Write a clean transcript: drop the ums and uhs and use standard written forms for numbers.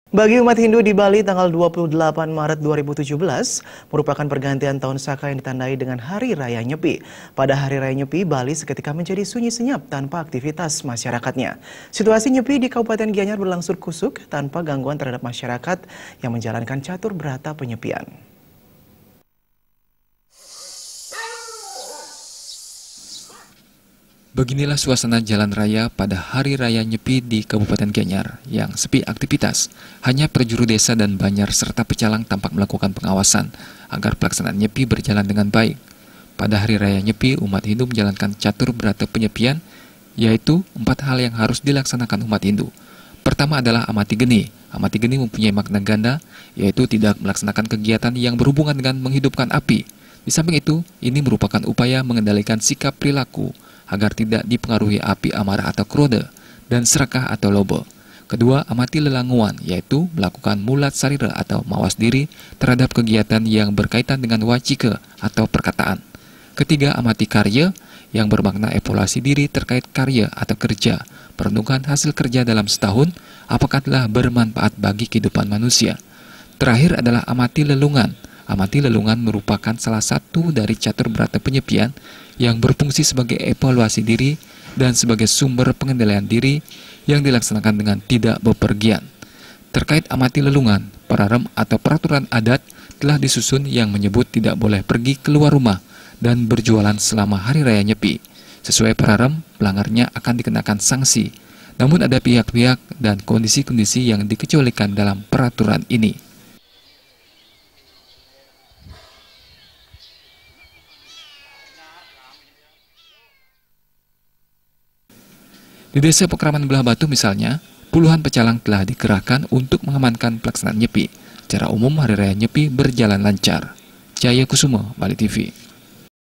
Bagi umat Hindu di Bali, tanggal 28 Maret 2017 merupakan pergantian tahun Saka yang ditandai dengan Hari Raya Nyepi. Pada Hari Raya Nyepi, Bali seketika menjadi sunyi senyap tanpa aktivitas masyarakatnya. Situasi Nyepi di Kabupaten Gianyar berlangsung kusuk tanpa gangguan terhadap masyarakat yang menjalankan catur berata penyepian. Beginilah suasana jalan raya pada Hari Raya Nyepi di Kabupaten Gianyar yang sepi aktivitas. Hanya perjuru desa dan Banyar serta pecalang tampak melakukan pengawasan agar pelaksanaan Nyepi berjalan dengan baik. Pada Hari Raya Nyepi, umat Hindu menjalankan catur berata penyepian, yaitu 4 hal yang harus dilaksanakan umat Hindu. Pertama adalah amati geni. Amati geni mempunyai makna ganda, yaitu tidak melaksanakan kegiatan yang berhubungan dengan menghidupkan api. Di samping itu, ini merupakan upaya mengendalikan sikap perilaku agar tidak dipengaruhi api amarah atau krode dan serakah atau lobo. Kedua, amati lelanguan, yaitu melakukan mulat sarira atau mawas diri terhadap kegiatan yang berkaitan dengan wacike atau perkataan. Ketiga, amati karya, yang bermakna evaluasi diri terkait karya atau kerja, perenungan hasil kerja dalam setahun, apakah telah bermanfaat bagi kehidupan manusia. Terakhir adalah amati lelungan. Amati lelungan merupakan salah satu dari catur berata penyepian yang berfungsi sebagai evaluasi diri dan sebagai sumber pengendalian diri yang dilaksanakan dengan tidak bepergian. Terkait amati lelungan, pararem atau peraturan adat telah disusun yang menyebut tidak boleh pergi keluar rumah dan berjualan selama Hari Raya Nyepi. Sesuai pararem, pelanggarnya akan dikenakan sanksi. Namun ada pihak-pihak dan kondisi-kondisi yang dikecualikan dalam peraturan ini. Di Desa Pekraman Belah Batu misalnya, puluhan pecalang telah dikerahkan untuk mengamankan pelaksanaan Nyepi. Secara umum Hari Raya Nyepi berjalan lancar. Jaya Kusumo, Bali TV.